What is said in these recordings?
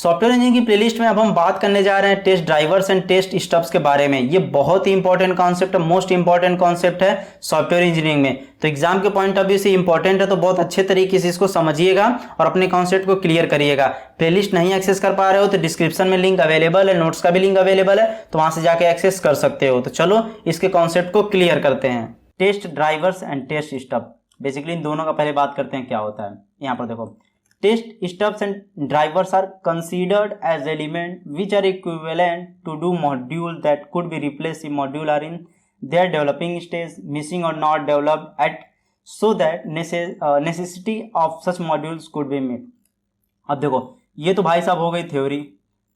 Software engineering की playlist में अब हम बात करने जा रहे हैं test drivers and test stubs के बारे में। ये बहुत ही इंपॉर्टेंट कॉन्सेप्ट है, मोस्ट इंपॉर्टेंट कॉन्सेप्ट है सॉफ्टवेयर इंजीनियरिंग में। तो एग्जाम के पॉइंट ऑफ व्यू से इंपॉर्टेंट है, तो बहुत अच्छे तरीके से इसको समझिएगा और अपने कॉन्सेप्ट को क्लियर करिएगा। प्लेलिस्ट नहीं एक्सेस कर पा रहे हो तो डिस्क्रिप्शन में लिंक अवेलेबल है, नोट्स का भी लिंक अवेलेबल है, तो वहां से जाके एक्सेस कर सकते हो। तो चलो इसके कॉन्सेप्ट को क्लियर करते हैं। Test drivers and test stub, basically इन दोनों का पहले बात करते हैं क्या होता है। यहाँ पर देखो, test stubs and drivers are considered as element which are equivalent to do module that could be replace module are in their developing stage missing और not developed at so that necessity of such modules could be met. अब देखो, ये तो भाई साहब हो गई theory,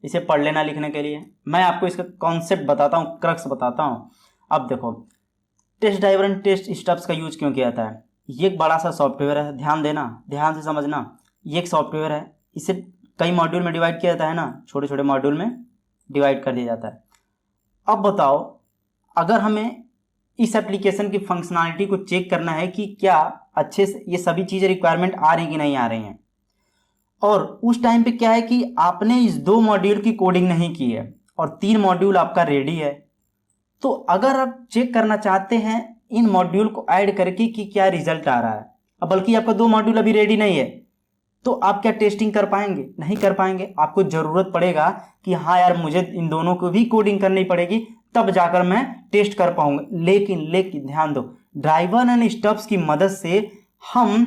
इसे पढ़ लेना लिखने के लिए। मैं आपको इसका कॉन्सेप्ट बताता हूँ, क्रक्स बताता हूँ। अब देखो, test driver and test stubs का यूज क्यों किया जाता है। ये एक बड़ा सा सॉफ्टवेयर है, ध्यान देना, ध्यान से समझना। ये एक सॉफ्टवेयर है, इसे कई मॉड्यूल में डिवाइड किया जाता है ना, छोटे छोटे मॉड्यूल में डिवाइड कर दिया जाता है। अब बताओ, अगर हमें इस एप्लीकेशन की फंक्शनैलिटी को चेक करना है कि क्या अच्छे से ये सभी चीज़ें रिक्वायरमेंट आ रही कि नहीं आ रही हैं, और उस टाइम पे क्या है कि आपने इस 2 मॉड्यूल की कोडिंग नहीं की है और 3 मॉड्यूल आपका रेडी है, तो अगर आप चेक करना चाहते हैं इन मॉड्यूल को ऐड करके कि क्या रिजल्ट आ रहा है, अब बल्कि आपका 2 मॉड्यूल अभी रेडी नहीं है, तो आप क्या टेस्टिंग कर पाएंगे? नहीं कर पाएंगे। आपको ज़रूरत पड़ेगा कि हाँ यार, मुझे इन दोनों को भी कोडिंग करनी पड़ेगी, तब जाकर मैं टेस्ट कर पाऊंगा। लेकिन ध्यान दो, ड्राइवर एंड स्टब्स की मदद से हम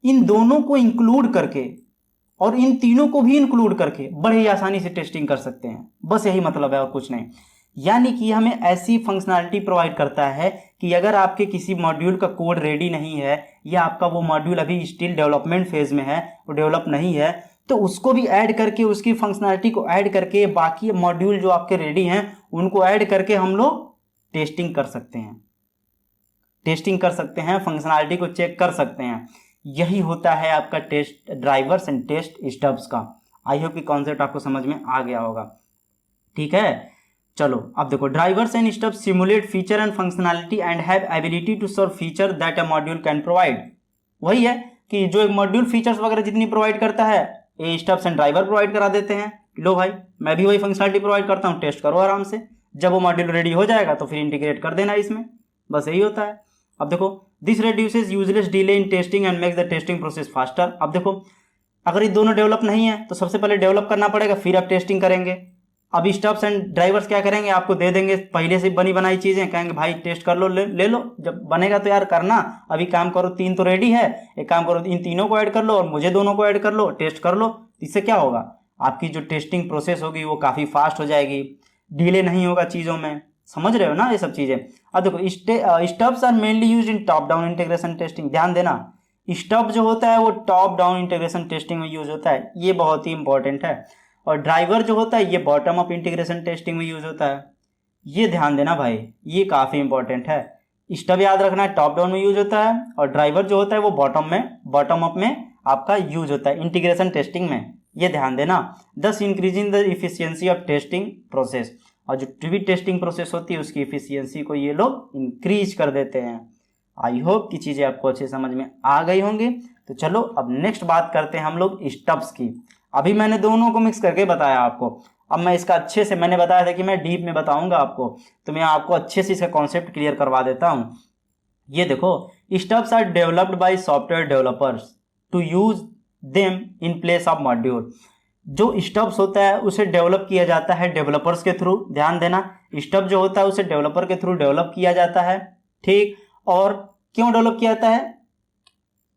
इन दोनों को इंक्लूड करके और इन तीनों को भी इंक्लूड करके बड़े ही आसानी से टेस्टिंग कर सकते हैं। बस यही मतलब है और कुछ नहीं। यानी कि हमें ऐसी फंक्शनैलिटी प्रोवाइड करता है कि अगर आपके किसी मॉड्यूल का कोड रेडी नहीं है या आपका वो मॉड्यूल अभी स्टिल डेवलपमेंट फेज में है, वो डेवलप नहीं है, तो उसको भी ऐड करके, उसकी फंक्शनैलिटी को ऐड करके, बाकी मॉड्यूल जो आपके रेडी हैं उनको ऐड करके हम लोग टेस्टिंग कर सकते हैं। टेस्टिंग कर सकते हैं, फंक्शनैलिटी को चेक कर सकते हैं। यही होता है आपका test drivers and test stubs का। आई होप कि कॉन्सेप्ट आपको समझ में आ गया होगा। ठीक है, चलो अब देखो, drivers and stubs simulate feature and functionality and have ability to serve feature that a module can provide. वही है कि जो एक मॉड्यूल फीचर्स वगैरह जितनी प्रोवाइड करता है, ये स्टब्स एंड ड्राइवर प्रोवाइड करा देते हैं। लो भाई, मैं भी वही फंक्शनैलिटी प्रोवाइड करता हूँ, टेस्ट करो आराम से। जब वो मॉड्यूल रेडी हो जाएगा तो फिर इंटीग्रेट कर देना इसमें, बस यही होता है। अब देखो, this reduces useless delay in testing and makes the testing process faster. अब देखो, अगर ये दोनों डेवलप नहीं है तो सबसे पहले डेवलप करना पड़ेगा, फिर आप टेस्टिंग करेंगे। अब स्टब्स एंड ड्राइवर्स क्या करेंगे, आपको दे देंगे पहले से बनी बनाई चीज़ें, कहेंगे भाई टेस्ट कर लो, ले लो, जब बनेगा तो यार करना, अभी काम करो, 3 तो रेडी है, एक काम करो, इन तीनों को ऐड कर लो और मुझे दोनों को ऐड कर लो, टेस्ट कर लो। इससे क्या होगा, आपकी जो टेस्टिंग प्रोसेस होगी वो काफ़ी फास्ट हो जाएगी, डिले नहीं होगा चीज़ों में। समझ रहे हो ना ये सब चीज़ें। अब देखो, stubs are mainly use in top down integration testing. ध्यान देना, स्टब जो होता है वो टॉप डाउन इंटीग्रेशन टेस्टिंग में यूज होता है, ये बहुत ही इंपॉर्टेंट है। और ड्राइवर जो होता है ये बॉटम अप इंटीग्रेशन टेस्टिंग में यूज होता है। ये ध्यान देना भाई, ये काफ़ी इंपॉर्टेंट है। स्टब याद रखना है, टॉप डाउन में यूज होता है, और ड्राइवर जो होता है वो बॉटम अप में आपका यूज होता है इंटीग्रेशन टेस्टिंग में। ये ध्यान देना, दस increasing the efficiency of testing process. और जो भी टेस्टिंग प्रोसेस होती है उसकी इफिशियंसी को ये लोग इंक्रीज कर देते हैं। आई होप कि चीज़ें आपको अच्छे समझ में आ गई होंगी। तो चलो अब नेक्स्ट बात करते हैं हम लोग स्टब्स की। अभी मैंने दोनों को मिक्स करके बताया आपको, अब मैं इसका अच्छे से, मैंने बताया था कि मैं डीप में बताऊंगा आपको, तो मैं आपको अच्छे से इसका कॉन्सेप्ट क्लियर करवा देता हूँ। ये देखो, stubs are developed by software developers to use them in place of module. जो स्टब्स होता है उसे डेवलप किया जाता है डेवलपर्स के थ्रू। ध्यान देना, स्टब जो होता है उसे डेवलपर के थ्रू डेवलप किया जाता है। ठीक, और क्यों डेवलप किया जाता है,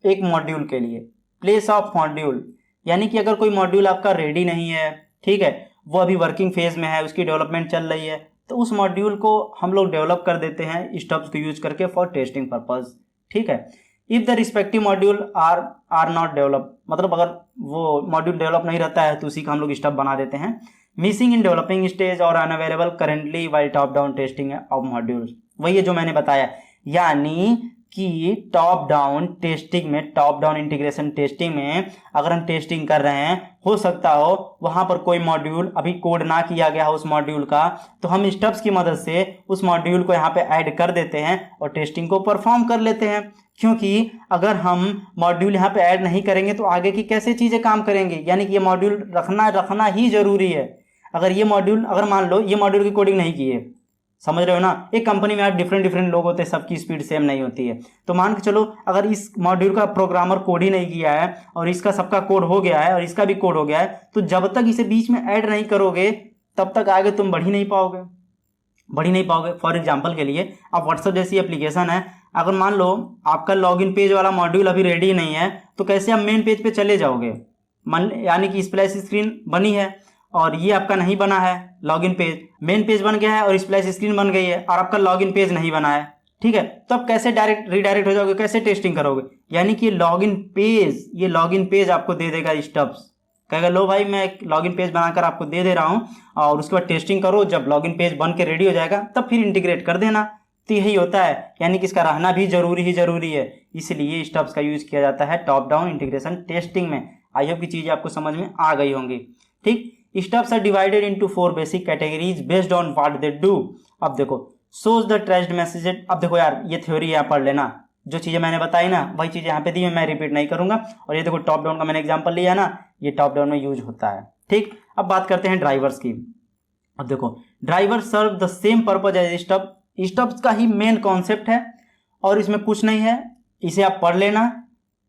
एक मॉड्यूल के लिए, प्लेस ऑफ मॉड्यूल। यानी कि अगर कोई मॉड्यूल आपका रेडी नहीं है, ठीक है, वो अभी वर्किंग फेज में है, उसकी डेवलपमेंट चल रही है, तो उस मॉड्यूल को हम लोग डेवलप कर देते हैं स्टब्स को यूज करके फॉर टेस्टिंग पर्पस। ठीक है, if the respective module are not develop, मतलब अगर वो मॉड्यूल डेवलप नहीं रहता है तो उसी का हम लोग स्टब बना देते हैं। मिसिंग इन डेवलपिंग स्टेज और unavailable currently while top down testing of modules. वही है जो मैंने बताया, यानी कि टॉप डाउन टेस्टिंग में, टॉप डाउन इंटीग्रेशन टेस्टिंग में अगर हम टेस्टिंग कर रहे हैं, हो सकता हो वहां पर कोई मॉड्यूल अभी कोड ना किया गया हो उस मॉड्यूल का, तो हम स्टब्स की मदद से उस मॉड्यूल को यहाँ पे ऐड कर देते हैं और टेस्टिंग को परफॉर्म कर लेते हैं। क्योंकि अगर हम मॉड्यूल यहाँ पे ऐड नहीं करेंगे तो आगे की कैसे चीज़ें काम करेंगे, यानी कि ये मॉड्यूल रखना ही जरूरी है। अगर ये मॉड्यूल, अगर मान लो ये मॉड्यूल की कोडिंग नहीं की है, समझ रहे हो ना, एक कंपनी में यार डिफरेंट लोग होते हैं, सबकी स्पीड सेम नहीं होती है, तो मान के चलो अगर इस मॉड्यूल का प्रोग्रामर कोड ही नहीं किया है और इसका सबका कोड हो गया है और इसका भी कोड हो गया है, तो जब तक इसे बीच में ऐड नहीं करोगे तब तक आगे तुम बढ़ ही नहीं पाओगे। फॉर एग्जाम्पल के लिए अब व्हाट्सएप जैसी एप्लीकेशन है, अगर मान लो आपका लॉगिन पेज वाला मॉड्यूल अभी रेडी नहीं है तो कैसे आप मेन पेज पे चले जाओगे, यानी कि स्प्लैश स्क्रीन बनी है और ये आपका नहीं बना है लॉगिन पेज, मेन पेज बन गया है और स्प्लैश स्क्रीन बन गई है और आपका लॉगिन पेज नहीं बना है, ठीक है, तो आप कैसे रीडायरेक्ट हो जाओगे, कैसे टेस्टिंग करोगे, यानी कि ये लॉगिन पेज आपको दे देगा स्टब्स, कहेगा लो भाई मैं एक लॉगिन पेज बनाकर आपको दे दे रहा हूँ और उसके बाद टेस्टिंग करो, जब लॉगिन पेज बन के रेडी हो जाएगा तब फिर इंटीग्रेट कर देना। तो यही होता है, यानी कि इसका रहना भी जरूरी है, इसलिए स्टब्स का यूज किया जाता है टॉप डाउन इंटीग्रेशन टेस्टिंग में। आई होप की चीज़ें आपको समझ में आ गई होंगी। ठीक, stubs are divided into 4 basic categories based on what they do. अब देखो, सोज द ट्रेस्ड मैसेज। अब देखो यार, ये थ्योरी है, आप पढ़ लेना, जो चीज़ें मैंने बताई ना वही चीज़ें यहाँ पे दी मैं रिपीट नहीं करूंगा। और ये देखो टॉप डाउन का मैंने एग्जांपल लिया ना, ये टॉप डाउन में यूज होता है। ठीक, अब बात करते हैं ड्राइवर्स की। अब देखो, driver serve the same purpose as stub. Stubs का ही मेन कॉन्सेप्ट है और इसमें कुछ नहीं है, इसे आप पढ़ लेना।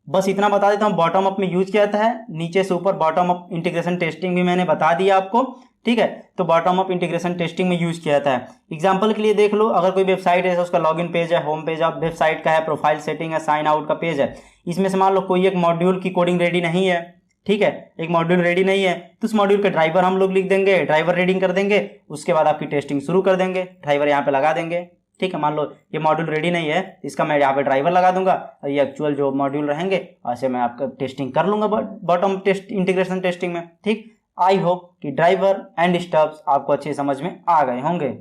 बस इतना बता देता हूँ, बॉटम अप में यूज किया जाता है, नीचे से ऊपर बॉटम अप इंटीग्रेशन टेस्टिंग भी मैंने बता दिया आपको। ठीक है, तो बॉटम अप इंटीग्रेशन टेस्टिंग में यूज किया जाता है। एग्जांपल के लिए देख लो, अगर कोई वेबसाइट है, उसका लॉगिन पेज है, होम पेज है, वेबसाइट का है, प्रोफाइल सेटिंग है, साइन आउट का पेज है, इसमें से मान लो कोई एक मॉड्यूल की कोडिंग रेडी नहीं है, ठीक है, एक मॉड्यूल रेडी नहीं है, तो उस मॉड्यूल के ड्राइवर हम लोग लिख देंगे, ड्राइवर रीडिंग कर देंगे, उसके बाद आपकी टेस्टिंग शुरू कर देंगे, ड्राइवर यहाँ पे लगा देंगे। ठीक है, मान लो ये मॉड्यूल रेडी नहीं है, इसका मैं यहाँ पे ड्राइवर लगा दूंगा और ये एक्चुअल जो मॉड्यूल रहेंगे ऐसे मैं आपका टेस्टिंग कर लूंगा बॉटम टेस्ट इंटीग्रेशन टेस्टिंग में। ठीक, आई होप कि ड्राइवर एंड स्टब्स आपको अच्छे समझ में आ गए होंगे।